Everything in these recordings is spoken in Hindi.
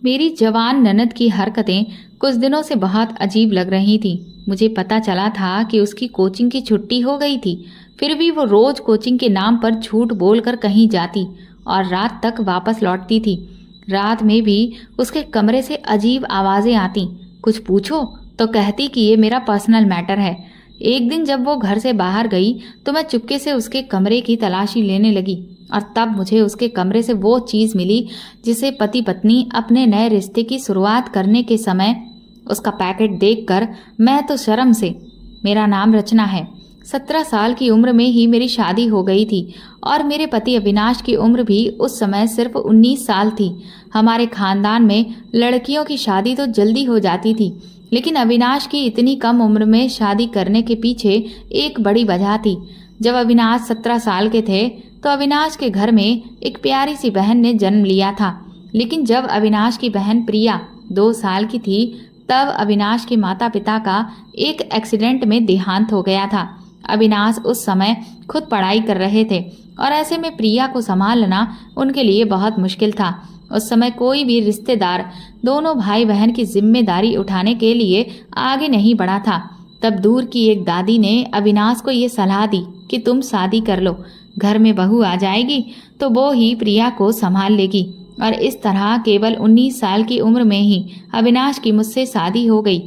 मेरी जवान ननद की हरकतें कुछ दिनों से बहुत अजीब लग रही थी। मुझे पता चला था कि उसकी कोचिंग की छुट्टी हो गई थी, फिर भी वो रोज कोचिंग के नाम पर झूठ बोलकर कहीं जाती और रात तक वापस लौटती थी। रात में भी उसके कमरे से अजीब आवाजें आती। कुछ पूछो तो कहती कि ये मेरा पर्सनल मैटर है। एक दिन जब वो घर से बाहर गई तो मैं चुपके से उसके कमरे की तलाशी लेने लगी और तब मुझे उसके कमरे से वो चीज मिली जिसे पति पत्नी अपने नए रिश्ते की शुरुआत करने के समय उसका पैकेट देखकर मैं तो शर्म से। मेरा नाम रचना है। 17 साल की उम्र में ही मेरी शादी हो गई थी और मेरे पति अविनाश की उम्र भी उस समय सिर्फ 19 साल थी। हमारे खानदान में लड़कियों की शादी तो जल्दी हो जाती थी, लेकिन अविनाश की इतनी कम उम्र में शादी करने के पीछे एक बड़ी वजह थी। जब अविनाश 17 साल के थे तो अविनाश के घर में एक प्यारी सी बहन ने जन्म लिया था, लेकिन जब अविनाश की बहन प्रिया 2 साल की थी तब अविनाश के माता पिता का एक एक्सीडेंट में देहांत हो गया था। अविनाश उस समय खुद पढ़ाई कर रहे थे और ऐसे में प्रिया को संभालना उनके लिए बहुत मुश्किल था। उस समय कोई भी रिश्तेदार दोनों भाई बहन की जिम्मेदारी उठाने के लिए आगे नहीं बढ़ा था। तब दूर की एक दादी ने अविनाश को ये सलाह दी कि तुम शादी कर लो, घर में बहू आ जाएगी तो वो ही प्रिया को संभाल लेगी। और इस तरह केवल 19 साल की उम्र में ही अविनाश की मुझसे शादी हो गई।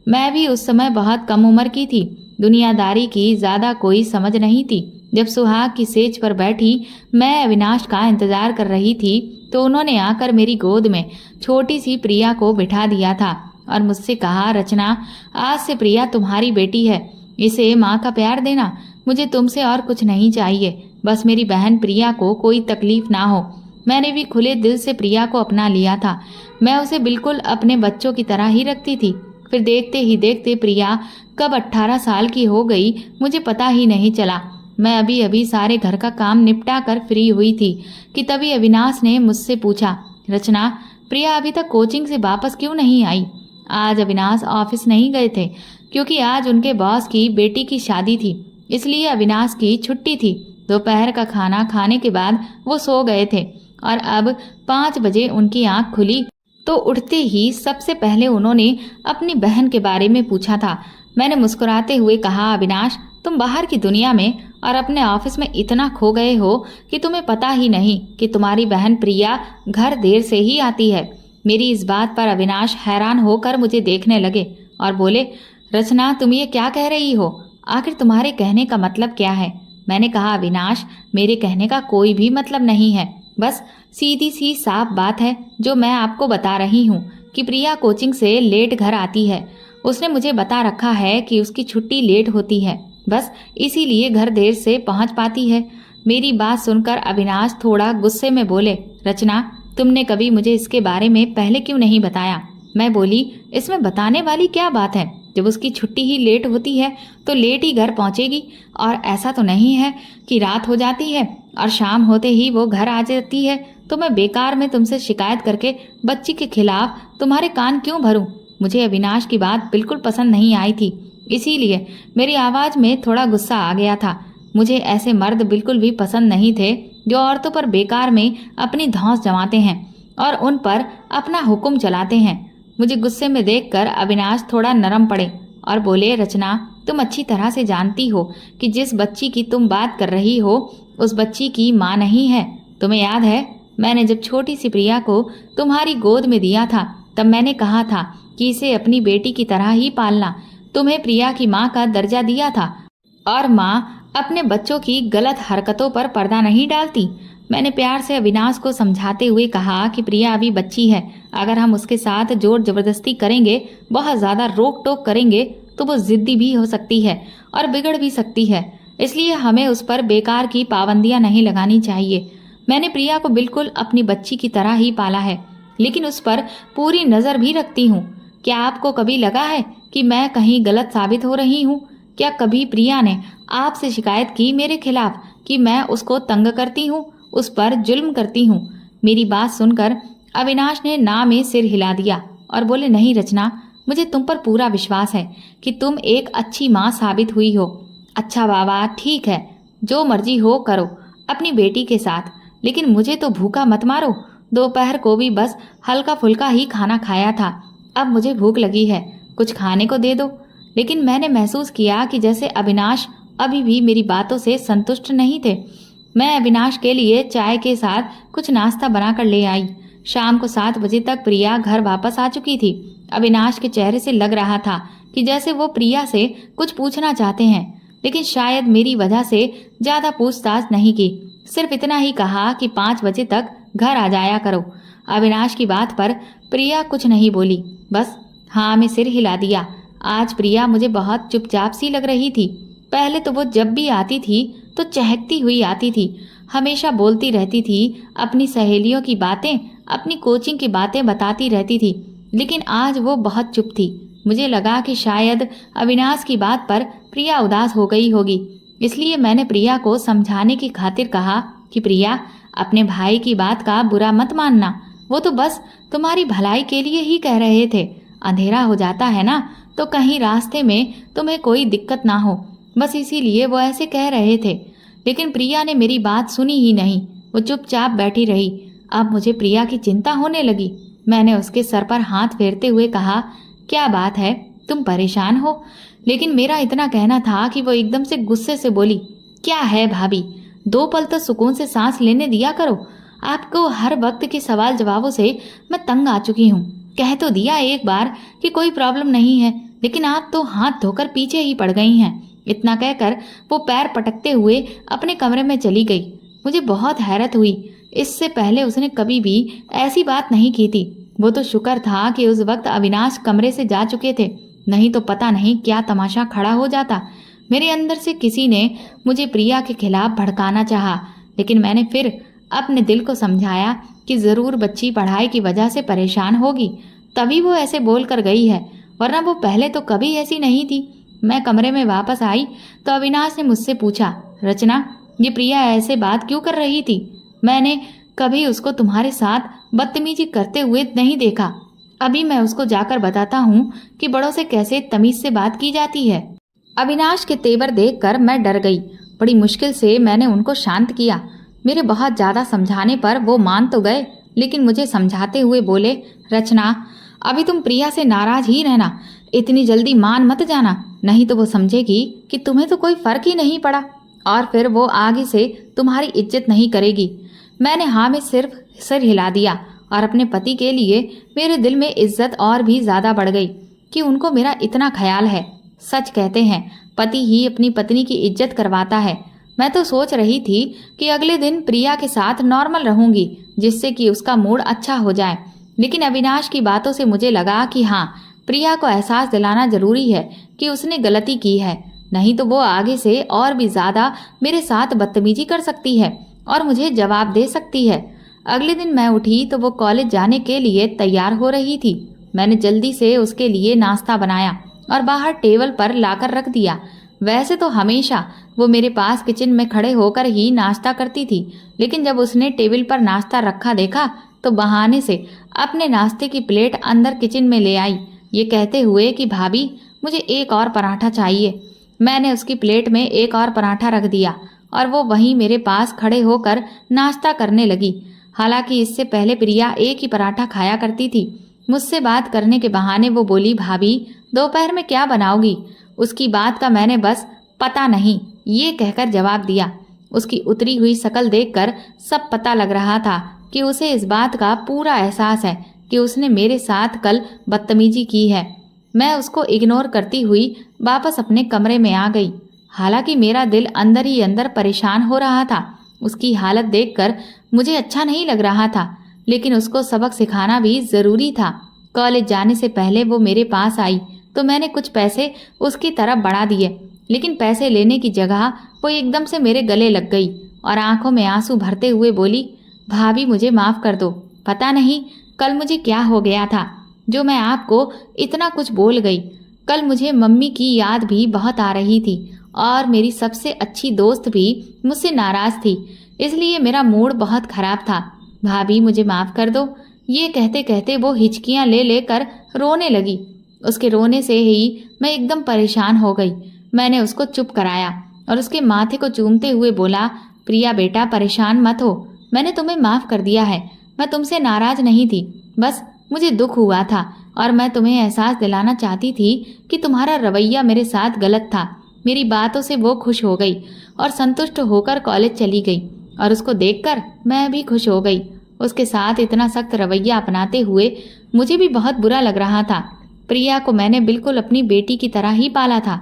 मैं भी उस समय बहुत कम उम्र की थी, दुनियादारी की ज्यादा कोई समझ नहीं थी। जब सुहाग की सेज पर बैठी मैं अविनाश का इंतजार कर रही थी तो उन्होंने आकर मेरी गोद में छोटी सी प्रिया को बिठा दिया था और मुझसे कहा, रचना, आज से प्रिया तुम्हारी बेटी है, इसे माँ का प्यार देना। मुझे तुमसे और कुछ नहीं चाहिए, बस मेरी बहन प्रिया को कोई तकलीफ ना हो। मैंने भी खुले दिल से प्रिया को अपना लिया था। मैं उसे बिल्कुल अपने बच्चों की तरह ही रखती थी। फिर देखते ही देखते प्रिया कब 18 साल की हो गई मुझे पता ही नहीं चला। मैं अभी अभी सारे घर का काम निपटा कर फ्री हुई थी कि तभी अविनाश ने मुझसे पूछा, रचना, प्रिया अभी तक कोचिंग से वापस क्यों नहीं आई? आज अविनाश ऑफिस नहीं गए थे क्योंकि आज उनके बॉस की बेटी की शादी थी, इसलिए अविनाश की छुट्टी थी। दोपहर का खाना खाने के बाद वो सो गए थे और अब 5 बजे उनकी आंख खुली तो उठते ही सबसे पहले उन्होंने अपनी बहन के बारे में पूछा था। मैंने मुस्कुराते हुए कहा, अविनाश, तुम बाहर की दुनिया में और अपने ऑफिस में इतना खो गए हो कि तुम्हें पता ही नहीं कि तुम्हारी बहन प्रिया घर देर से ही आती है। मेरी इस बात पर अविनाश हैरान होकर मुझे देखने लगे और बोले, रचना, तुम ये क्या कह रही हो? आखिर तुम्हारे कहने का मतलब क्या है? मैंने कहा, अविनाश, मेरे कहने का कोई भी मतलब नहीं है, बस सीधी सी साफ बात है जो मैं आपको बता रही हूँ कि प्रिया कोचिंग से लेट घर आती है। उसने मुझे बता रखा है कि उसकी छुट्टी लेट होती है, बस इसीलिए घर देर से पहुँच पाती है। मेरी बात सुनकर अविनाश थोड़ा गुस्से में बोले, रचना, तुमने कभी मुझे इसके बारे में पहले क्यों नहीं बताया? मैं बोली, इसमें बताने वाली क्या बात है? जब उसकी छुट्टी ही लेट होती है तो लेट ही घर पहुंचेगी, और ऐसा तो नहीं है कि रात हो जाती है और शाम होते ही वो घर आ जाती है। तो मैं बेकार में तुमसे शिकायत करके बच्ची के खिलाफ तुम्हारे कान क्यों भरूं? मुझे अविनाश की बात बिल्कुल पसंद नहीं आई थी, इसीलिए मेरी आवाज में थोड़ा गुस्सा आ गया था। मुझे ऐसे मर्द बिल्कुल भी पसंद नहीं थे जो औरतों पर बेकार में अपनी धौंस जमाते हैं और उन पर अपना हुक्म चलाते हैं। मुझे गुस्से में देखकर अविनाश थोड़ा नरम पड़े और बोले, रचना, तुम अच्छी तरह से जानती हो कि जिस बच्ची की तुम बात कर रही हो उस बच्ची की माँ नहीं है। तुम्हें याद है, मैंने जब छोटी सी प्रिया को तुम्हारी गोद में दिया था तब मैंने कहा था कि इसे अपनी बेटी की तरह ही पालना। तुम्हें प्रिया की माँ का दर्जा दिया था और माँ अपने बच्चों की गलत हरकतों पर पर्दा नहीं डालती। मैंने प्यार से अविनाश को समझाते हुए कहा कि प्रिया अभी बच्ची है, अगर हम उसके साथ जोर जबरदस्ती करेंगे, बहुत ज्यादा रोक टोक करेंगे तो वो जिद्दी भी हो सकती है और बिगड़ भी सकती है, इसलिए हमें उस पर बेकार की पाबंदियां नहीं लगानी चाहिए। मैंने प्रिया को बिल्कुल अपनी बच्ची की तरह ही पाला है, लेकिन उस पर पूरी नजर भी रखती हूँ। क्या आपको कभी लगा है कि मैं कहीं गलत साबित हो रही हूँ? क्या कभी प्रिया ने आपसे शिकायत की मेरे खिलाफ कि मैं उसको तंग करती हूँ, उस पर जुल्म करती हूँ? मेरी बात सुनकर अविनाश ने ना में सिर हिला दिया और बोले, नहीं रचना, मुझे तुम पर पूरा विश्वास है कि तुम एक अच्छी माँ साबित हुई हो। अच्छा बाबा, ठीक है, जो मर्जी हो करो अपनी बेटी के साथ, लेकिन मुझे तो भूखा मत मारो। दोपहर को भी बस हल्का फुल्का ही खाना खाया था। अब मुझे भूख लगी है, कुछ खाने को दे दो। लेकिन मैंने महसूस किया कि जैसे अविनाश अभी भी मेरी बातों से संतुष्ट नहीं थे। मैं अविनाश के लिए चाय के साथ कुछ नाश्ता बनाकर ले आई। शाम को 7 बजे तक प्रिया घर वापस आ चुकी थी। अविनाश के चेहरे से लग रहा था कि जैसे वो प्रिया से कुछ पूछना चाहते हैं, लेकिन शायद मेरी वजह से ज्यादा पूछताछ नहीं की। सिर्फ इतना ही कहा कि 5 बजे तक घर आ जाया करो। अविनाश की बात पर प्रिया कुछ नहीं बोली, बस हाँ में सिर हिला दिया। आज प्रिया मुझे बहुत चुपचाप सी लग रही थी। पहले तो वो जब भी आती थी तो चहकती हुई आती थी, हमेशा बोलती रहती थी, अपनी सहेलियों की बातें, अपनी कोचिंग की बातें बताती रहती थी। लेकिन आज वो बहुत चुप थी। मुझे लगा कि शायद अविनाश की बात पर प्रिया उदास हो गई होगी। इसलिए मैंने प्रिया को समझाने की खातिर कहा कि प्रिया, अपने भाई की बात का बुरा मत मानना, वो तो बस तुम्हारी भलाई के लिए ही कह रहे थे। अंधेरा हो जाता है ना, तो कहीं रास्ते में तुम्हें कोई दिक्कत ना हो, बस इसीलिए वो ऐसे कह रहे थे। लेकिन प्रिया ने मेरी बात सुनी ही नहीं, वो चुपचाप बैठी रही। अब मुझे प्रिया की चिंता होने लगी। मैंने उसके सर पर हाथ फेरते हुए कहा, क्या बात है, तुम परेशान हो? लेकिन मेरा इतना कहना था कि वो एकदम से गुस्से से बोली, क्या है भाभी, 2 पल तो सुकून से सांस लेने दिया करो। आपको हर वक्त के सवाल जवाबों से मैं तंग आ चुकी हूँ। कह तो दिया एक बार कि कोई प्रॉब्लम नहीं है, लेकिन आप तो हाथ धोकर पीछे ही पड़ गई हैं। इतना कहकर वो पैर पटकते हुए अपने कमरे में चली गई। मुझे बहुत हैरत हुई। इससे पहले उसने कभी भी ऐसी बात नहीं की थी। वो तो शुक्र था कि उस वक्त अविनाश कमरे से जा चुके थे, नहीं तो पता नहीं क्या तमाशा खड़ा हो जाता। मेरे अंदर से किसी ने मुझे प्रिया के खिलाफ भड़काना चाहा, लेकिन मैंने फिर अपने दिल को समझाया कि जरूर बच्ची पढ़ाई की वजह से परेशान होगी, तभी वो ऐसे बोल कर गई है, वरना वो पहले तो कभी ऐसी नहीं थी। मैं कमरे में वापस आई तो अविनाश ने मुझसे पूछा, रचना, ये प्रिया ऐसे बात क्यों कर रही थी? मैंने कभी उसको तुम्हारे साथ बदतमीजी करते हुए नहीं देखा। अभी मैं उसको जाकर बताता हूँ कि बड़ों से कैसे तमीज से बात की जाती है। अविनाश के तेवर देखकर मैं डर गई। बड़ी मुश्किल से मैंने उनको शांत किया। मेरे बहुत ज्यादा समझाने पर वो मान तो गए, लेकिन मुझे समझाते हुए बोले, रचना, अभी तुम प्रिया से नाराज ही रहना, इतनी जल्दी मान मत जाना, नहीं तो वो समझेगी कि तुम्हें तो कोई फर्क ही नहीं पड़ा और फिर वो आगे से तुम्हारी इज्जत नहीं करेगी। मैंने हाँ में सिर्फ सिर हिला दिया और अपने पति के लिए मेरे दिल में इज्जत और भी ज्यादा बढ़ गई कि उनको मेरा इतना ख्याल है। सच कहते हैं, पति ही अपनी पत्नी की इज्जत करवाता है। मैं तो सोच रही थी कि अगले दिन प्रिया के साथ नॉर्मल रहूंगी, जिससे कि उसका मूड अच्छा हो जाए। लेकिन अविनाश की बातों से मुझे लगा कि हाँ, प्रिया को एहसास दिलाना जरूरी है कि उसने गलती की है, नहीं तो वो आगे से और भी ज्यादा मेरे साथ बदतमीजी कर सकती है और मुझे जवाब दे सकती है। अगले दिन मैं उठी तो वो कॉलेज जाने के लिए तैयार हो रही थी। मैंने जल्दी से उसके लिए नाश्ता बनाया और बाहर टेबल पर लाकर रख दिया। वैसे तो हमेशा वो मेरे पास किचन में खड़े होकर ही नाश्ता करती थी, लेकिन जब उसने टेबल पर नाश्ता रखा देखा तो बहाने से अपने नाश्ते की प्लेट अंदर किचन में ले आई, ये कहते हुए कि भाभी, मुझे एक और पराठा चाहिए। मैंने उसकी प्लेट में एक और पराठा रख दिया और वो वहीं मेरे पास खड़े होकर नाश्ता करने लगी। हालांकि इससे पहले प्रिया एक ही पराठा खाया करती थी। मुझसे बात करने के बहाने वो बोली, भाभी, दोपहर में क्या बनाओगी? उसकी बात का मैंने बस पता नहीं ये कहकर जवाब दिया। उसकी उतरी हुई शक्ल देखकर सब पता लग रहा था कि उसे इस बात का पूरा एहसास है कि उसने मेरे साथ कल बदतमीजी की है। मैं उसको इग्नोर करती हुई वापस अपने कमरे में आ गई। हालांकि मेरा दिल अंदर ही अंदर परेशान हो रहा था। उसकी हालत देखकर मुझे अच्छा नहीं लग रहा था, लेकिन उसको सबक सिखाना भी जरूरी था। कॉलेज जाने से पहले वो मेरे पास आई तो मैंने कुछ पैसे उसकी तरफ बढ़ा दिए, लेकिन पैसे लेने की जगह वो एकदम से मेरे गले लग गई और आंखों में आंसू भरते हुए बोली, भाभी, मुझे माफ कर दो। पता नहीं कल मुझे क्या हो गया था जो मैं आपको इतना कुछ बोल गई। कल मुझे मम्मी की याद भी बहुत आ रही थी और मेरी सबसे अच्छी दोस्त भी मुझसे नाराज थी, इसलिए मेरा मूड बहुत खराब था। भाभी, मुझे माफ कर दो। ये कहते कहते वो हिचकियां ले लेकर रोने लगी। उसके रोने से ही मैं एकदम परेशान हो गई। मैंने उसको चुप कराया और उसके माथे को चूमते हुए बोला, प्रिया बेटा, परेशान मत हो, मैंने तुम्हें माफ कर दिया है। मैं तुमसे नाराज नहीं थी, बस मुझे दुख हुआ था और मैं तुम्हें एहसास दिलाना चाहती थी कि तुम्हारा रवैया मेरे साथ गलत था। मेरी बातों से वो खुश हो गई और संतुष्ट होकर कॉलेज चली गई और उसको देखकर मैं भी खुश हो गई। उसके साथ इतना सख्त रवैया अपनाते हुए मुझे भी बहुत बुरा लग रहा था। प्रिया को मैंने बिल्कुल अपनी बेटी की तरह ही पाला था।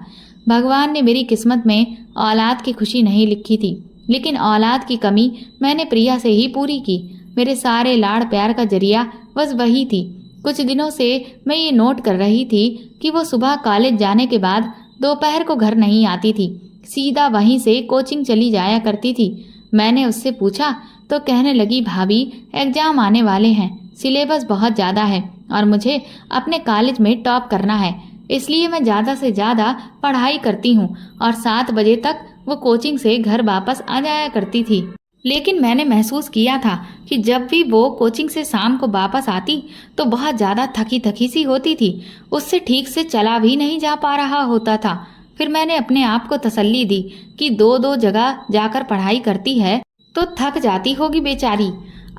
भगवान ने मेरी किस्मत में औलाद की खुशी नहीं लिखी थी, लेकिन औलाद की कमी मैंने प्रिया से ही पूरी की। मेरे सारे लाड़ प्यार का जरिया बस वही थी। कुछ दिनों से मैं ये नोट कर रही थी कि वो सुबह कॉलेज जाने के बाद दोपहर को घर नहीं आती थी, सीधा वहीं से कोचिंग चली जाया करती थी। मैंने उससे पूछा तो कहने लगी, भाभी एग्जाम आने वाले हैं, सिलेबस बहुत ज़्यादा है और मुझे अपने कॉलेज में टॉप करना है, इसलिए मैं ज़्यादा से ज़्यादा पढ़ाई करती हूँ और 7 बजे तक वो कोचिंग से घर वापस आ जाया करती थी। लेकिन मैंने महसूस किया था कि जब भी वो कोचिंग से शाम को वापस आती तो बहुत ज़्यादा थकी थकी सी होती थी, उससे ठीक से चला भी नहीं जा पा रहा होता था। फिर मैंने अपने आप को तसल्ली दी कि 2-2 जगह जाकर पढ़ाई करती है तो थक जाती होगी बेचारी।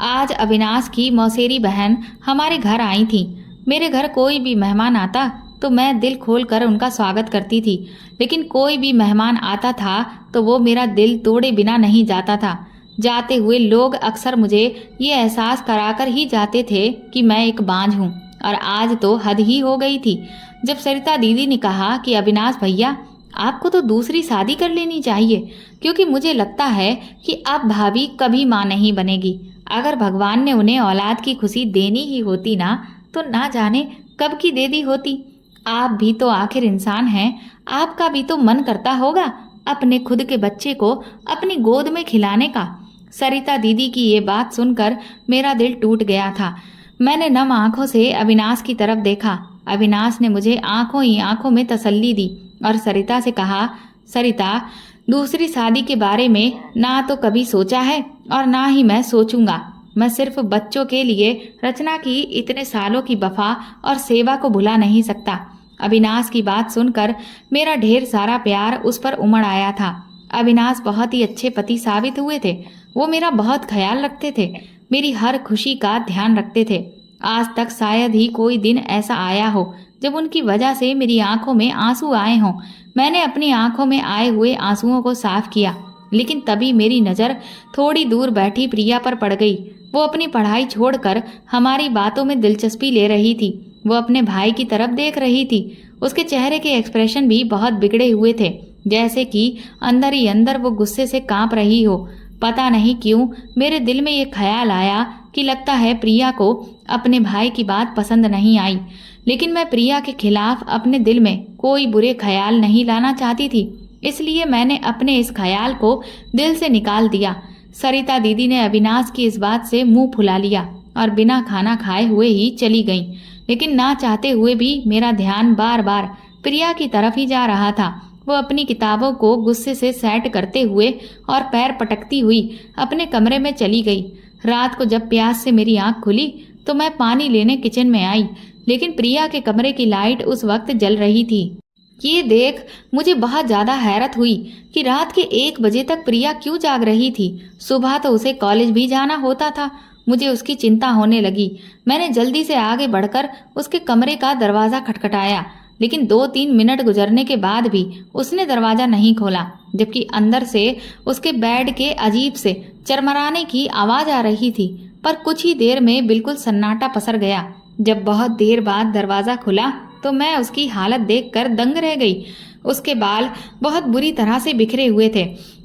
आज अविनाश की मौसेरी बहन हमारे घर आई थी। मेरे घर कोई भी मेहमान आता तो मैं दिल खोल कर उनका स्वागत करती थी, लेकिन कोई भी मेहमान आता था तो वो मेरा दिल तोड़े बिना नहीं जाता था। जाते हुए लोग अक्सर मुझे ये एहसास कराकर ही जाते थे कि मैं एक बांझ हूँ, और आज तो हद ही हो गई थी जब सरिता दीदी ने कहा कि अविनाश भैया आपको तो दूसरी शादी कर लेनी चाहिए, क्योंकि मुझे लगता है कि अब भाभी कभी माँ नहीं बनेगी। अगर भगवान ने उन्हें औलाद की खुशी देनी ही होती तो ना जाने कब की दे दी होती। आप भी तो आखिर इंसान हैं, आपका भी तो मन करता होगा अपने खुद के बच्चे को अपनी गोद में खिलाने का। सरिता दीदी की ये बात सुनकर मेरा दिल टूट गया था। मैंने नम आंखों से अविनाश की तरफ देखा। अविनाश ने मुझे आंखों ही आंखों में तसल्ली दी और सरिता से कहा, सरिता दूसरी शादी के बारे में ना तो कभी सोचा है और ना ही मैं सोचूंगा। मैं सिर्फ बच्चों के लिए रचना की इतने सालों की वफा और सेवा को भुला नहीं सकता। अविनाश की बात सुनकर मेरा ढेर सारा प्यार उस पर उमड़ आया था। अविनाश बहुत ही अच्छे पति साबित हुए थे। वो मेरा बहुत ख्याल रखते थे, मेरी हर खुशी का ध्यान रखते थे। आज तक शायद ही कोई दिन ऐसा आया हो जब उनकी वजह से मेरी आंखों में आंसू आए हों। मैंने अपनी आंखों में आए हुए आंसुओं को साफ किया, लेकिन तभी मेरी नज़र थोड़ी दूर बैठी प्रिया पर पड़ गई। वो अपनी पढ़ाई छोड़कर हमारी बातों में दिलचस्पी ले रही थी। वो अपने भाई की तरफ देख रही थी। उसके चेहरे के एक्सप्रेशन भी बहुत बिगड़े हुए थे, जैसे कि अंदर ही अंदर वो गुस्से से कांप रही हो। पता नहीं क्यों मेरे दिल में ये ख्याल आया कि लगता है प्रिया को अपने भाई की बात पसंद नहीं आई, लेकिन मैं प्रिया के खिलाफ अपने दिल में कोई बुरे ख्याल नहीं लाना चाहती थी, इसलिए मैंने अपने इस ख्याल को दिल से निकाल दिया। सरिता दीदी ने अविनाश की इस बात से मुंह फुला लिया और बिना खाना खाए हुए ही चली गईं, लेकिन ना चाहते हुए भी मेरा ध्यान बार बार प्रिया की तरफ ही जा रहा था। वो अपनी किताबों को गुस्से से सेट करते हुए और पैर पटकती हुई अपने कमरे में चली गई। रात को जब प्यास से मेरी आंख खुली तो मैं पानी लेने किचन में आई, लेकिन प्रिया के कमरे की लाइट उस वक्त जल रही थी। ये देख मुझे बहुत ज़्यादा हैरत हुई कि रात के 1 बजे तक प्रिया क्यों जाग रही थी। सुबह तो उसे कॉलेज भी जाना होता था। मुझे उसकी चिंता होने लगी। मैंने जल्दी से आगे बढ़कर उसके कमरे का दरवाज़ा खटखटाया, लेकिन 2-3 मिनट गुजरने के बाद भी उसने दरवाज़ा नहीं खोला, जबकि अंदर से उसके बेड के अजीब से चरमराने की आवाज़ आ रही थी। पर कुछ ही देर में बिल्कुल सन्नाटा पसर गया। जब बहुत देर बाद दरवाज़ा खुला तो मैं उसकी हालत देखकर दंग रह गई। उसके बाल बहुत बुरी तरह से बिखरे हुए थे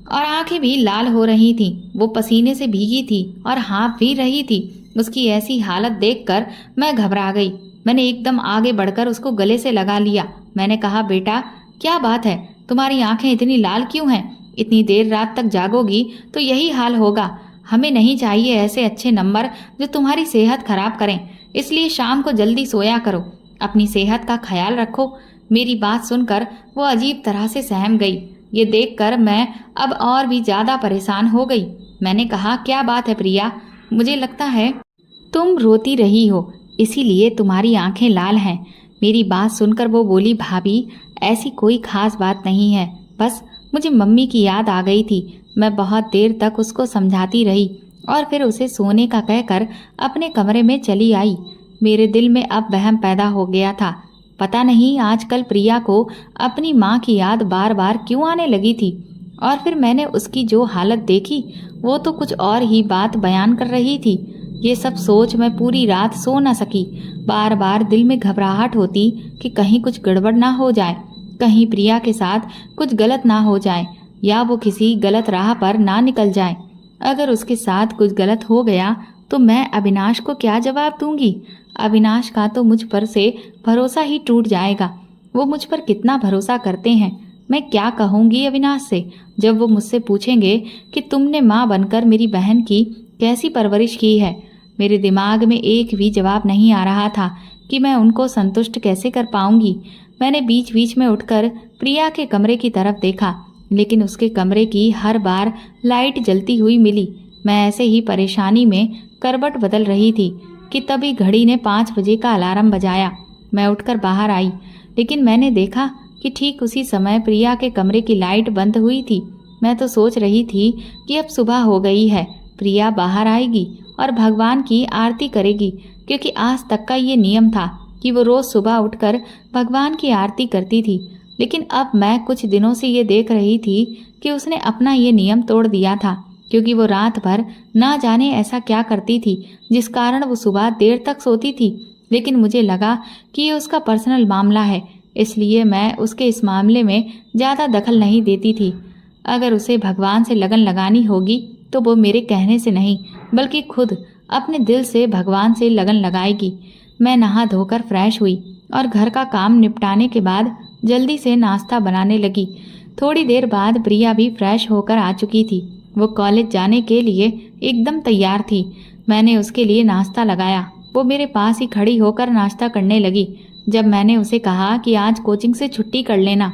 और आंखें भी लाल हो रही थीं। वो पसीने से भीगी थी और हाँफ भी रही थी। उसकी ऐसी हालत देखकर मैं घबरा गई। मैंने एकदम आगे बढ़कर उसको गले से लगा लिया। मैंने कहा, बेटा क्या बात है, तुम्हारी आंखें इतनी लाल क्यों हैं? इतनी देर रात तक जागोगी तो यही हाल होगा। हमें नहीं चाहिए ऐसे अच्छे नंबर जो तुम्हारी सेहत खराब करें, इसलिए शाम को जल्दी सोया करो, अपनी सेहत का ख्याल रखो। मेरी बात सुनकर वो अजीब तरह से सहम गई। ये देखकर मैं अब और भी ज़्यादा परेशान हो गई। मैंने कहा, क्या बात है प्रिया? मुझे लगता है तुम रोती रही हो, इसीलिए तुम्हारी आंखें लाल हैं। मेरी बात सुनकर वो बोली, भाभी ऐसी कोई खास बात नहीं है, बस मुझे मम्मी की याद आ गई थी। मैं बहुत देर तक उसको समझाती रही और फिर उसे सोने का कहकर अपने कमरे में चली आई। मेरे दिल में अब वहम पैदा हो गया था। पता नहीं आजकल प्रिया को अपनी माँ की याद बार बार क्यों आने लगी थी। और फिर मैंने उसकी जो हालत देखी वो तो कुछ और ही बात बयान कर रही थी। ये सब सोच मैं पूरी रात सो न सकी। बार बार दिल में घबराहट होती कि कहीं कुछ गड़बड़ ना हो जाए, कहीं प्रिया के साथ कुछ गलत ना हो जाए, या वो किसी गलत राह पर ना निकल जाए। अगर उसके साथ कुछ गलत हो गया तो मैं अविनाश को क्या जवाब दूंगी। अविनाश का तो मुझ पर से भरोसा ही टूट जाएगा। वो मुझ पर कितना भरोसा करते हैं। मैं क्या कहूँगी अविनाश से जब वो मुझसे पूछेंगे कि तुमने माँ बनकर मेरी बहन की कैसी परवरिश की है। मेरे दिमाग में एक भी जवाब नहीं आ रहा था कि मैं उनको संतुष्ट कैसे कर पाऊंगी। मैंने बीच बीच में उठकर प्रिया के कमरे की तरफ देखा, लेकिन उसके कमरे की हर बार लाइट जलती हुई मिली। मैं ऐसे ही परेशानी में करवट बदल रही थी कि तभी घड़ी ने 5 बजे का अलार्म बजाया। मैं उठकर बाहर आई, लेकिन मैंने देखा कि ठीक उसी समय प्रिया के कमरे की लाइट बंद हुई थी। मैं तो सोच रही थी कि अब सुबह हो गई है, प्रिया बाहर आएगी और भगवान की आरती करेगी, क्योंकि आज तक का ये नियम था कि वो रोज सुबह उठकर भगवान की आरती करती थी। लेकिन अब मैं कुछ दिनों से ये देख रही थी कि उसने अपना ये नियम तोड़ दिया था, क्योंकि वो रात भर ना जाने ऐसा क्या करती थी जिस कारण वो सुबह देर तक सोती थी। लेकिन मुझे लगा कि ये उसका पर्सनल मामला है, इसलिए मैं उसके इस मामले में ज़्यादा दखल नहीं देती थी। अगर उसे भगवान से लगन लगानी होगी तो वो मेरे कहने से नहीं बल्कि खुद अपने दिल से भगवान से लगन लगाएगी। मैं नहा धोकर फ्रेश हुई और घर का काम निपटाने के बाद जल्दी से नाश्ता बनाने लगी। थोड़ी देर बाद प्रिया भी फ्रेश होकर आ चुकी थी। वो कॉलेज जाने के लिए एकदम तैयार थी। मैंने उसके लिए नाश्ता लगाया। वो मेरे पास ही खड़ी होकर नाश्ता करने लगी। जब मैंने उसे कहा कि आज कोचिंग से छुट्टी कर लेना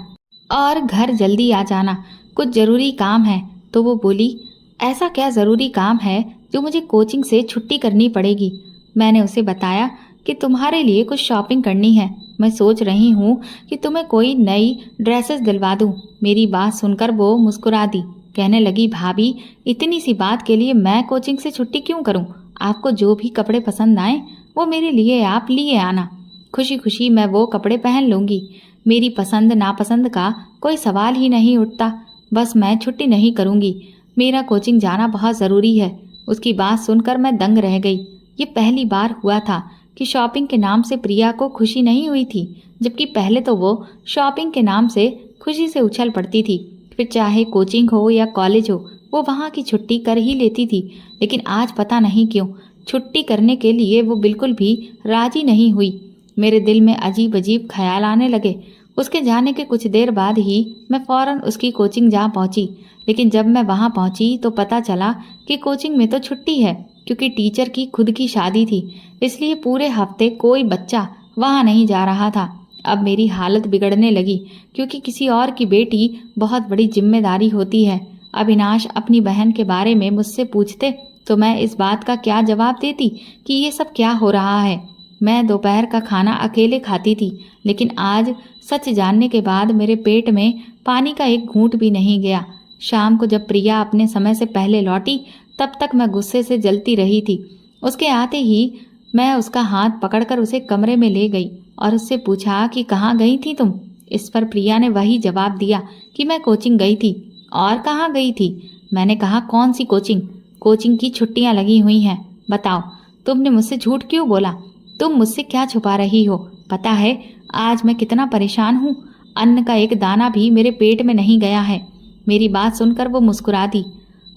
और घर जल्दी आ जाना, कुछ ज़रूरी काम है, तो वो बोली, ऐसा क्या ज़रूरी काम है जो मुझे कोचिंग से छुट्टी करनी पड़ेगी। मैंने उसे बताया कि तुम्हारे लिए कुछ शॉपिंग करनी है। मैं सोच रही हूँ कि तुम्हें कोई नई ड्रेसेस दिलवा दूँ। मेरी बात सुनकर वो मुस्कुरा दी, कहने लगी, भाभी इतनी सी बात के लिए मैं कोचिंग से छुट्टी क्यों करूँ। आपको जो भी कपड़े पसंद आए वो मेरे लिए आप लिए आना। खुशी खुशी मैं वो कपड़े पहन लूँगी। मेरी पसंद नापसंद का कोई सवाल ही नहीं उठता। बस मैं छुट्टी नहीं करूँगी। मेरा कोचिंग जाना बहुत ज़रूरी है। उसकी बात सुनकर मैं दंग रह गई। ये पहली बार हुआ था कि शॉपिंग के नाम से प्रिया को खुशी नहीं हुई थी, जबकि पहले तो वो शॉपिंग के नाम से खुशी से उछल पड़ती थी। फिर चाहे कोचिंग हो या कॉलेज हो, वो वहाँ की छुट्टी कर ही लेती थी। लेकिन आज पता नहीं क्यों छुट्टी करने के लिए वो बिल्कुल भी राजी नहीं हुई। मेरे दिल में अजीब अजीब ख्याल आने लगे। उसके जाने के कुछ देर बाद ही मैं फौरन उसकी कोचिंग जा पहुंची। लेकिन जब मैं वहां पहुंची तो पता चला कि कोचिंग में तो छुट्टी है, क्योंकि टीचर की खुद की शादी थी। इसलिए पूरे हफ्ते कोई बच्चा वहां नहीं जा रहा था। अब मेरी हालत बिगड़ने लगी, क्योंकि किसी और की बेटी बहुत बड़ी जिम्मेदारी होती है। अविनाश अपनी बहन के बारे में मुझसे पूछते तो मैं इस बात का क्या जवाब देती कि ये सब क्या हो रहा है। मैं दोपहर का खाना अकेले खाती थी, लेकिन आज सच जानने के बाद मेरे पेट में पानी का एक घूंट भी नहीं गया। शाम को जब प्रिया अपने समय से पहले लौटी तब तक मैं गुस्से से जलती रही थी। उसके आते ही मैं उसका हाथ पकड़कर उसे कमरे में ले गई और उससे पूछा कि कहाँ गई थी तुम। इस पर प्रिया ने वही जवाब दिया कि मैं कोचिंग गई थी। और कहाँ गई थी? मैंने कहा, कौन सी कोचिंग? कोचिंग की छुट्टियाँ लगी हुई हैं। बताओ, तुमने मुझसे झूठ क्यों बोला? तुम मुझसे क्या छुपा रही हो? पता है आज मैं कितना परेशान हूँ। अन्न का एक दाना भी मेरे पेट में नहीं गया है। मेरी बात सुनकर वो मुस्कुरा दी,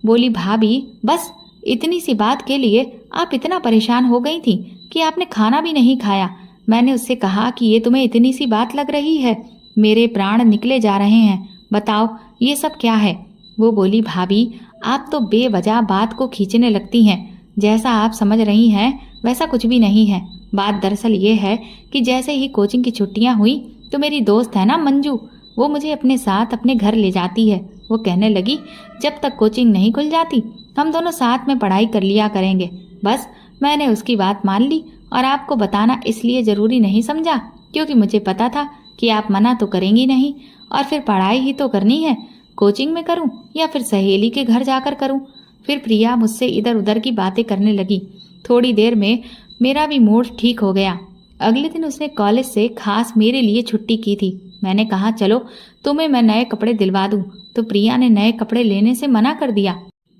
बोली, भाभी बस इतनी सी बात के लिए आप इतना परेशान हो गई थी कि आपने खाना भी नहीं खाया। मैंने उससे कहा कि ये तुम्हें इतनी सी बात लग रही है? मेरे प्राण निकले जा रहे हैं। बताओ ये सब क्या है? वो बोली, भाभी आप तो बेवजह बात को खींचने लगती हैं। जैसा आप समझ रही हैं वैसा कुछ भी नहीं है। बात दरअसल ये है कि जैसे ही कोचिंग की छुट्टियां हुई तो मेरी दोस्त है ना मंजू, वो मुझे अपने साथ अपने घर ले जाती है। वो कहने लगी, जब तक कोचिंग नहीं खुल जाती हम दोनों साथ में पढ़ाई कर लिया करेंगे। बस मैंने उसकी बात मान ली और आपको बताना इसलिए ज़रूरी नहीं समझा क्योंकि मुझे पता था कि आप मना तो करेंगी नहीं। और फिर पढ़ाई ही तो करनी है। कोचिंग में करूं या फिर सहेली के घर जाकर करूं? फिर प्रिया मुझसे इधर उधर की बातें करने लगी। थोड़ी देर में मेरा भी मूड ठीक हो गया। अगले दिन उसने कॉलेज से खास मेरे लिए छुट्टी की थी। मैंने कहा चलो तुम्हें मैं नए कपड़े दिलवा दूं, तो प्रिया ने नए कपड़े लेने से मना कर दिया।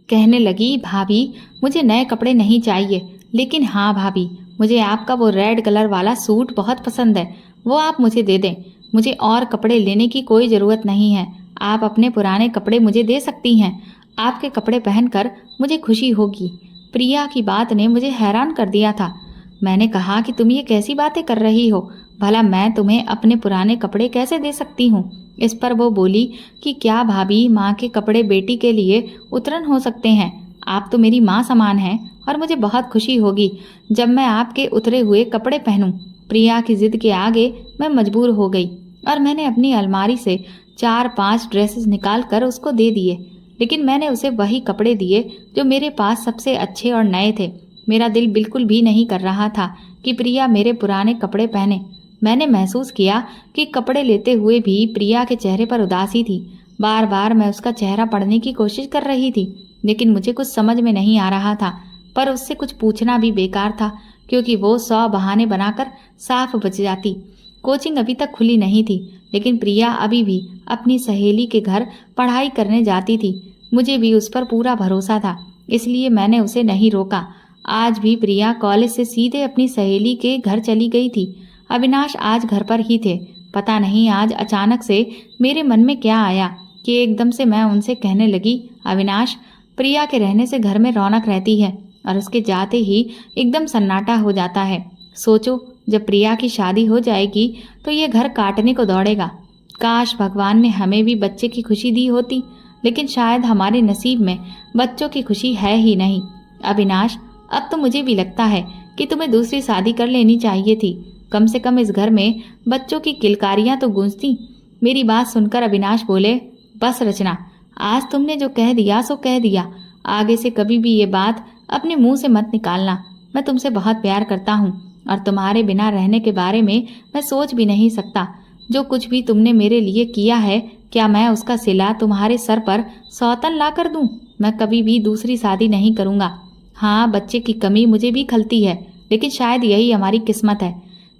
कहने लगी भाभी मुझे नए कपड़े नहीं चाहिए, लेकिन हाँ भाभी मुझे आपका वो रेड कलर वाला सूट बहुत पसंद है, वो आप मुझे दे दें। मुझे और कपड़े लेने की कोई ज़रूरत नहीं है, आप अपने पुराने कपड़े मुझे दे सकती हैं। आपके कपड़े पहनकर मुझे खुशी होगी। प्रिया की बात ने मुझे हैरान कर दिया था। मैंने कहा कि तुम ये कैसी बातें कर रही हो, भला मैं तुम्हें अपने पुराने कपड़े कैसे दे सकती हूँ। इस पर वो बोली कि क्या भाभी माँ के कपड़े बेटी के लिए उतरन हो सकते हैं। आप तो मेरी माँ समान हैं और मुझे बहुत खुशी होगी जब मैं आपके उतरे हुए कपड़े पहनूं। प्रिया की जिद के आगे मैं मजबूर हो गई और मैंने अपनी अलमारी से 4-5 ड्रेसेस निकाल कर उसको दे दिए, लेकिन मैंने उसे वही कपड़े दिए जो मेरे पास सबसे अच्छे और नए थे। मेरा दिल बिल्कुल भी नहीं कर रहा था कि प्रिया मेरे पुराने कपड़े पहने। मैंने महसूस किया कि कपड़े लेते हुए भी प्रिया के चेहरे पर उदासी थी। बार बार मैं उसका चेहरा पढ़ने की कोशिश कर रही थी, लेकिन मुझे कुछ समझ में नहीं आ रहा था। पर उससे कुछ पूछना भी बेकार था, क्योंकि वो 100 बहाने बनाकर साफ बच जाती। कोचिंग अभी तक खुली नहीं थी, लेकिन प्रिया अभी भी अपनी सहेली के घर पढ़ाई करने जाती थी। मुझे भी उस पर पूरा भरोसा था, इसलिए मैंने उसे नहीं रोका। आज भी प्रिया कॉलेज से सीधे अपनी सहेली के घर चली गई थी। अविनाश आज घर पर ही थे। पता नहीं आज अचानक से मेरे मन में क्या आया कि एकदम से मैं उनसे कहने लगी, अविनाश, प्रिया के रहने से घर में रौनक रहती है और उसके जाते ही एकदम सन्नाटा हो जाता है। सोचो, जब प्रिया की शादी हो जाएगी तो ये घर काटने को दौड़ेगा। काश भगवान ने हमें भी बच्चे की खुशी दी होती, लेकिन शायद हमारे नसीब में बच्चों की खुशी है ही नहीं। अविनाश, अब तो मुझे भी लगता है कि तुम्हें दूसरी शादी कर लेनी चाहिए थी। कम से कम इस घर में बच्चों की किलकारियां तो गूंजती। मेरी बात सुनकर अविनाश बोले, बस रचना, आज तुमने जो कह दिया सो कह दिया। आगे से कभी भी ये बात अपने मुंह से मत निकालना। मैं तुमसे बहुत प्यार करता हूँ और तुम्हारे बिना रहने के बारे में मैं सोच भी नहीं सकता। जो कुछ भी तुमने मेरे लिए किया है, क्या मैं उसका सिला तुम्हारे सर पर सौतन ला कर दूं? मैं कभी भी दूसरी शादी नहीं करूँगा। हाँ, बच्चे की कमी मुझे भी खलती है, लेकिन शायद यही हमारी किस्मत है।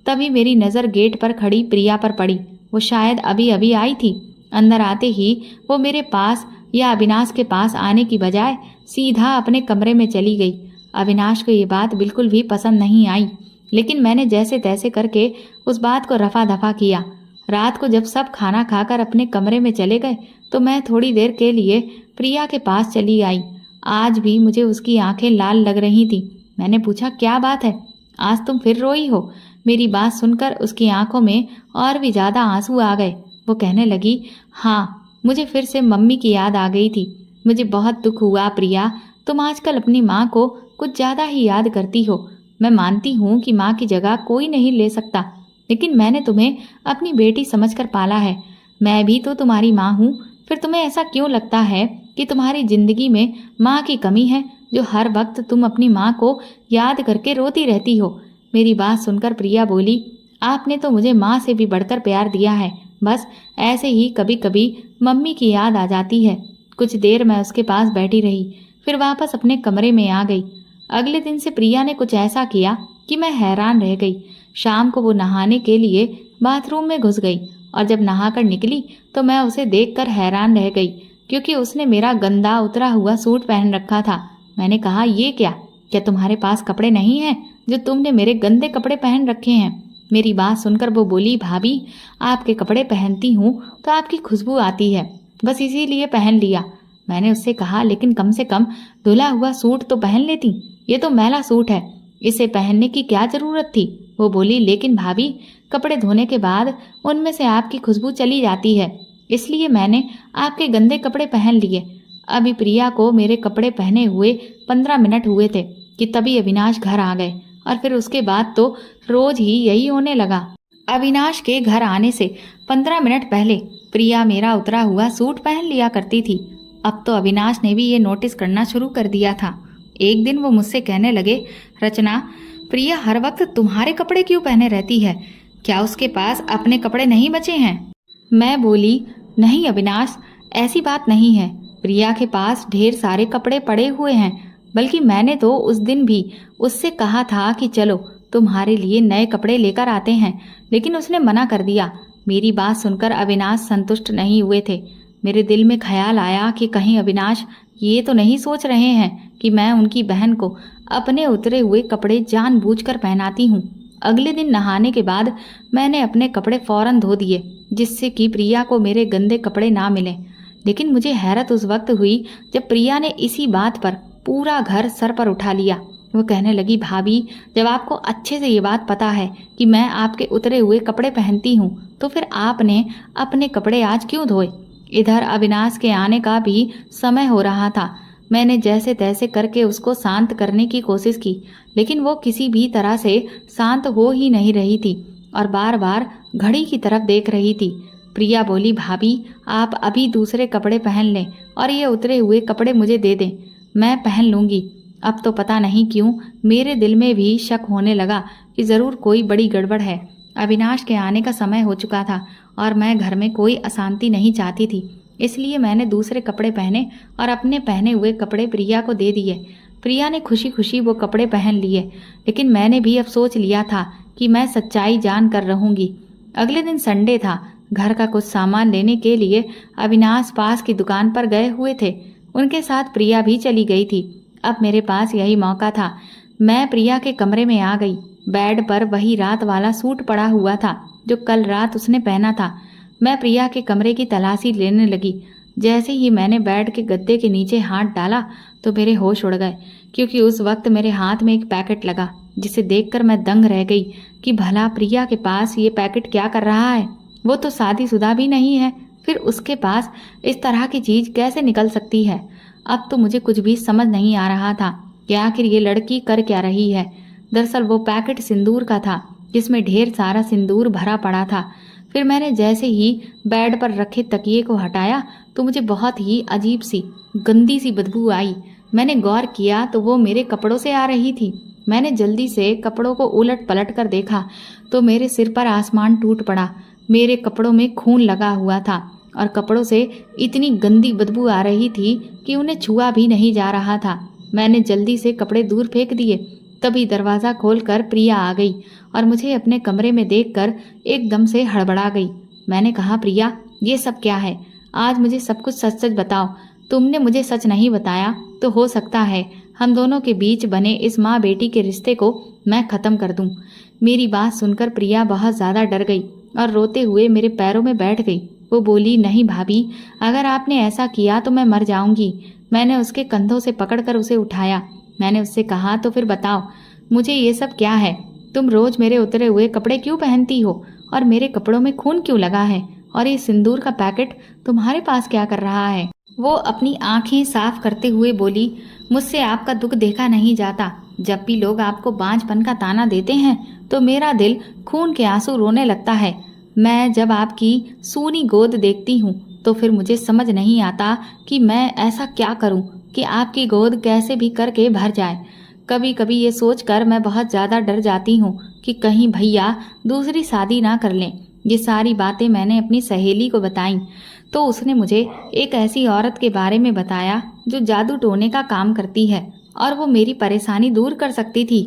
तभी मेरी नज़र गेट पर खड़ी प्रिया पर पड़ी। वो शायद अभी अभी आई थी। अंदर आते ही वो मेरे पास या अविनाश के पास आने की बजाय सीधा अपने कमरे में चली गई। अविनाश को ये बात बिल्कुल भी पसंद नहीं आई, लेकिन मैंने जैसे तैसे करके उस बात को रफा दफा किया। रात को जब सब खाना खाकर अपने कमरे में चले गए तो मैं थोड़ी देर के लिए प्रिया के पास चली आई। आज भी मुझे उसकी आंखें लाल लग रही थी। मैंने पूछा, क्या बात है, आज तुम फिर रोई हो? मेरी बात सुनकर उसकी आंखों में और भी ज़्यादा आंसू आ गए। वो कहने लगी, हाँ, मुझे फिर से मम्मी की याद आ गई थी। मुझे बहुत दुख हुआ प्रिया, तुम आजकल अपनी माँ को कुछ ज़्यादा ही याद करती हो। मैं मानती हूँ कि माँ की जगह कोई नहीं ले सकता, लेकिन मैंने तुम्हें अपनी बेटी समझकर पाला है। मैं भी तो तुम्हारी माँ हूँ। फिर तुम्हें ऐसा क्यों लगता है कि तुम्हारी जिंदगी में माँ की कमी है, जो हर वक्त तुम अपनी माँ को याद करके रोती रहती हो? मेरी बात सुनकर प्रिया बोली, आपने तो मुझे माँ से भी बढ़कर प्यार दिया है। बस ऐसे ही कभी कभी मम्मी की याद आ जाती है। कुछ देर मैं उसके पास बैठी रही, फिर वापस अपने कमरे में आ गई। अगले दिन से प्रिया ने कुछ ऐसा किया कि मैं हैरान रह गई। शाम को वो नहाने के लिए बाथरूम में घुस गई और जब नहाकर निकली तो मैं उसे देखकर हैरान रह गई, क्योंकि उसने मेरा गंदा उतरा हुआ सूट पहन रखा था। मैंने कहा, ये क्या तुम्हारे पास कपड़े नहीं हैं जो तुमने मेरे गंदे कपड़े पहन रखे हैं? मेरी बात सुनकर वो बोली, भाभी, आपके कपड़े पहनती हूँ तो आपकी खुशबू आती है, बस इसीलिए पहन लिया। मैंने उससे कहा, लेकिन कम से कम धुला हुआ सूट तो पहन लेती। ये तो मैला सूट है, इसे पहनने की क्या जरूरत थी? वो बोली, लेकिन भाभी, कपड़े धोने के बाद उनमें से आपकी खुशबू चली जाती है, इसलिए मैंने आपके गंदे कपड़े पहन लिए। अभी प्रिया को मेरे कपड़े पहने हुए 15 मिनट हुए थे कि तभी अविनाश घर आ गए, और फिर उसके बाद तो रोज ही यही होने लगा। अविनाश के घर आने से 15 मिनट पहले प्रिया मेरा उतरा हुआ सूट पहन लिया करती थी। अब तो अविनाश ने भी ये नोटिस करना शुरू कर दिया था। एक दिन वो मुझसे कहने लगे, रचना, प्रिया हर वक्त तुम्हारे कपड़े क्यों पहने रहती है? क्या उसके पास अपने कपड़े नहीं बचे हैं? मैं बोली, नहीं अविनाश, ऐसी बात नहीं है। प्रिया के पास ढेर सारे कपड़े पड़े हुए हैं, बल्कि मैंने तो उस दिन भी उससे कहा था कि चलो तुम्हारे लिए नए कपड़े लेकर आते हैं, लेकिन उसने मना कर दिया। मेरी बात सुनकर अविनाश संतुष्ट नहीं हुए थे। मेरे दिल में ख्याल आया कि कहीं अविनाश ये तो नहीं सोच रहे हैं कि मैं उनकी बहन को अपने उतरे हुए कपड़े जानबूझकर पहनाती हूँ। अगले दिन नहाने के बाद मैंने अपने कपड़े फौरन धो दिए, जिससे कि प्रिया को मेरे गंदे कपड़े ना मिले। लेकिन मुझे हैरत उस वक्त हुई जब प्रिया ने इसी बात पर पूरा घर सर पर उठा लिया। वो कहने लगी, भाभी, जब आपको अच्छे से ये बात पता है कि मैं आपके उतरे हुए कपड़े पहनती हूँ, तो फिर आपने अपने कपड़े आज क्यों धोए? इधर अविनाश के आने का भी समय हो रहा था। मैंने जैसे तैसे करके उसको शांत करने की कोशिश की, लेकिन वो किसी भी तरह से शांत हो ही नहीं रही थी और बार बार घड़ी की तरफ देख रही थी। प्रिया बोली, भाभी, आप अभी दूसरे कपड़े पहन लें और ये उतरे हुए कपड़े मुझे दे दें, मैं पहन लूँगी। अब तो पता नहीं क्यों मेरे दिल में भी शक होने लगा कि ज़रूर कोई बड़ी गड़बड़ है। अविनाश के आने का समय हो चुका था और मैं घर में कोई अशांति नहीं चाहती थी, इसलिए मैंने दूसरे कपड़े पहने और अपने पहने हुए कपड़े प्रिया को दे दिए। प्रिया ने खुशी खुशी वो कपड़े पहन लिए, लेकिन मैंने भी अब सोच लिया था कि मैं सच्चाई जान कर रहूँगी। अगले दिन संडे था। घर का कुछ सामान लेने के लिए अविनाश पास की दुकान पर गए हुए थे। उनके साथ प्रिया भी चली गई थी। अब मेरे पास यही मौका था। मैं प्रिया के कमरे में आ गई। बेड पर वही रात वाला सूट पड़ा हुआ था जो कल रात उसने पहना था। मैं प्रिया के कमरे की तलाशी लेने लगी। जैसे ही मैंने बेड के गद्दे के नीचे हाथ डाला तो मेरे होश उड़ गए, क्योंकि उस वक्त मेरे हाथ में एक पैकेट लगा, जिसे देखकर मैं दंग रह गई कि भला प्रिया के पास ये पैकेट क्या कर रहा है। वो तो शादीशुदा भी नहीं है, फिर उसके पास इस तरह की चीज़ कैसे निकल सकती है। अब तो मुझे कुछ भी समझ नहीं आ रहा था कि आखिर ये लड़की कर क्या रही है। दरअसल वो पैकेट सिंदूर का था, जिसमें ढेर सारा सिंदूर भरा पड़ा था। फिर मैंने जैसे ही बेड पर रखे तकिए को हटाया तो मुझे बहुत ही अजीब सी गंदी सी बदबू आई। मैंने गौर किया तो वो मेरे कपड़ों से आ रही थी। मैंने जल्दी से कपड़ों को उलट पलट कर देखा तो मेरे सिर पर आसमान टूट पड़ा। मेरे कपड़ों में खून लगा हुआ था और कपड़ों से इतनी गंदी बदबू आ रही थी कि उन्हें छुआ भी नहीं जा रहा था। मैंने जल्दी से कपड़े दूर फेंक दिए। तभी दरवाज़ा खोलकर प्रिया आ गई और मुझे अपने कमरे में देखकर एकदम से हड़बड़ा गई। मैंने कहा, प्रिया, ये सब क्या है? आज मुझे सब कुछ सच सच बताओ। तुमने मुझे सच नहीं बताया तो हो सकता है हम दोनों के बीच बने इस माँ बेटी के रिश्ते को मैं ख़त्म कर दूँ। मेरी बात सुनकर प्रिया बहुत ज़्यादा डर गई और रोते हुए मेरे पैरों में बैठ गई। वो बोली, नहीं भाभी, अगर आपने ऐसा किया तो मैं मर जाऊंगी। मैंने उसके कंधों से पकड़कर उसे उठाया। मैंने उससे कहा, तो फिर बताओ मुझे ये सब क्या है? तुम रोज मेरे उतरे हुए कपड़े क्यों पहनती हो और मेरे कपड़ों में खून क्यों लगा है? और ये सिंदूर का पैकेट तुम्हारे पास क्या कर रहा है? वो अपनी आंखें साफ करते हुए बोली, मुझसे आपका दुख देखा नहीं जाता। जब भी लोग आपको बांझपन का ताना देते हैं तो मेरा दिल खून के आंसू रोने लगता है। मैं जब आपकी सूनी गोद देखती हूँ तो फिर मुझे समझ नहीं आता कि मैं ऐसा क्या करूँ कि आपकी गोद कैसे भी करके भर जाए। कभी कभी ये सोचकर मैं बहुत ज़्यादा डर जाती हूँ कि कहीं भैया दूसरी शादी ना कर लें। ये सारी बातें मैंने अपनी सहेली को बताई तो उसने मुझे एक ऐसी औरत के बारे में बताया जो जादू टोने का काम करती है और वो मेरी परेशानी दूर कर सकती थी।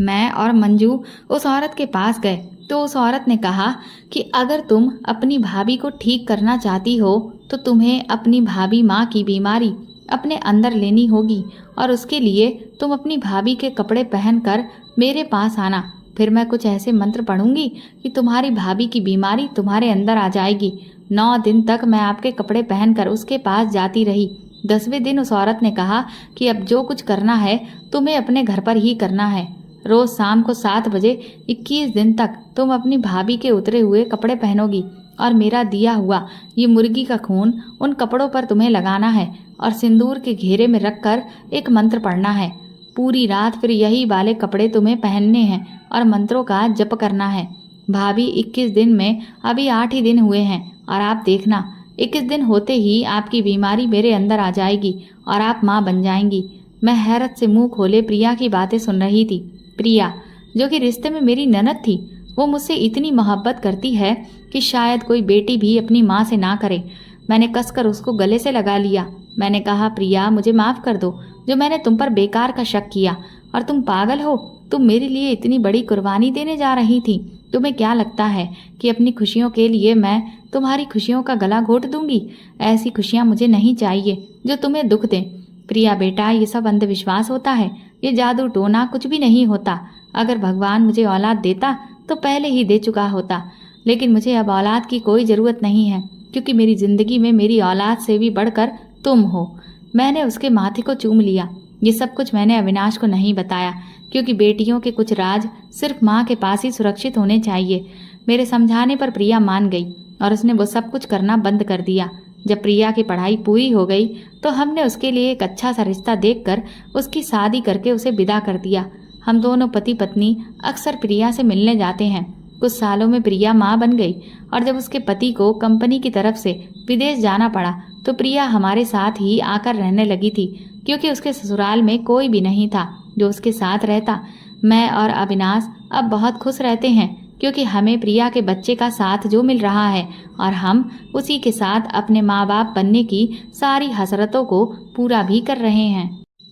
मैं और मंजू उस औरत के पास गए तो उस औरत ने कहा कि अगर तुम अपनी भाभी को ठीक करना चाहती हो तो तुम्हें अपनी भाभी माँ की बीमारी अपने अंदर लेनी होगी और उसके लिए तुम अपनी भाभी के कपड़े पहनकर मेरे पास आना। फिर मैं कुछ ऐसे मंत्र पढ़ूंगी कि तुम्हारी भाभी की बीमारी तुम्हारे अंदर आ जाएगी। 9 दिन तक मैं आपके कपड़े पहनकर उसके पास जाती रही। 10वें दिन उस औरत ने कहा कि अब जो कुछ करना है तुम्हें अपने घर पर ही करना है। रोज शाम को 7 बजे 21 दिन तक तुम अपनी भाभी के उतरे हुए कपड़े पहनोगी और मेरा दिया हुआ ये मुर्गी का खून उन कपड़ों पर तुम्हें लगाना है और सिंदूर के घेरे में रखकर एक मंत्र पढ़ना है। पूरी रात फिर यही वाले कपड़े तुम्हें पहनने हैं और मंत्रों का जप करना है। भाभी 21 दिन में अभी 8 ही दिन हुए हैं और आप देखना 21 दिन होते ही आपकी बीमारी मेरे अंदर आ जाएगी और आप माँ बन जाएंगी। मैं हैरत से मुंह खोले प्रिया की बातें सुन रही थी। प्रिया, जो कि रिश्ते में मेरी ननद थी, वो मुझसे इतनी मोहब्बत करती है कि शायद कोई बेटी भी अपनी माँ से ना करे। मैंने कसकर उसको गले से लगा लिया। मैंने कहा, प्रिया मुझे माफ़ कर दो, जो मैंने तुम पर बेकार का शक किया। और तुम पागल हो, तुम मेरे लिए इतनी बड़ी कुर्बानी देने जा रही थी। तुम्हें क्या लगता है कि अपनी खुशियों के लिए मैं तुम्हारी खुशियों का गला घोट दूंगी? ऐसी खुशियाँ मुझे नहीं चाहिए जो तुम्हें दुख दें। प्रिया बेटा, ये सब अंधविश्वास होता है, ये जादू टोना कुछ भी नहीं होता। अगर भगवान मुझे औलाद देता तो पहले ही दे चुका होता, लेकिन मुझे अब औलाद की कोई ज़रूरत नहीं है, क्योंकि मेरी ज़िंदगी में मेरी औलाद से भी बढ़कर तुम हो। मैंने उसके माथे को चूम लिया। ये सब कुछ मैंने अविनाश को नहीं बताया, क्योंकि बेटियों के कुछ राज सिर्फ माँ के पास ही सुरक्षित होने चाहिए। मेरे समझाने पर प्रिया मान गई और उसने वो सब कुछ करना बंद कर दिया। जब प्रिया की पढ़ाई पूरी हो गई तो हमने उसके लिए एक अच्छा सा रिश्ता देखकर उसकी शादी करके उसे विदा कर दिया। हम दोनों पति पत्नी अक्सर प्रिया से मिलने जाते हैं। कुछ सालों में प्रिया माँ बन गई और जब उसके पति को कंपनी की तरफ से विदेश जाना पड़ा तो प्रिया हमारे साथ ही आकर रहने लगी थी, क्योंकि उसके ससुराल में कोई भी नहीं था जो उसके साथ रहता। मैं और अविनाश अब बहुत खुश रहते हैं, क्योंकि हमें प्रिया के बच्चे का साथ जो मिल रहा है और हम उसी के साथ अपने माँ बाप बनने की सारी हसरतों को पूरा भी कर रहे हैं।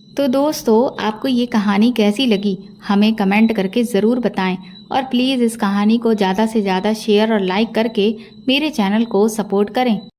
तो दोस्तों, आपको ये कहानी कैसी लगी हमें कमेंट करके ज़रूर बताएं, और प्लीज़ इस कहानी को ज़्यादा से ज़्यादा शेयर और लाइक करके मेरे चैनल को सपोर्ट करें।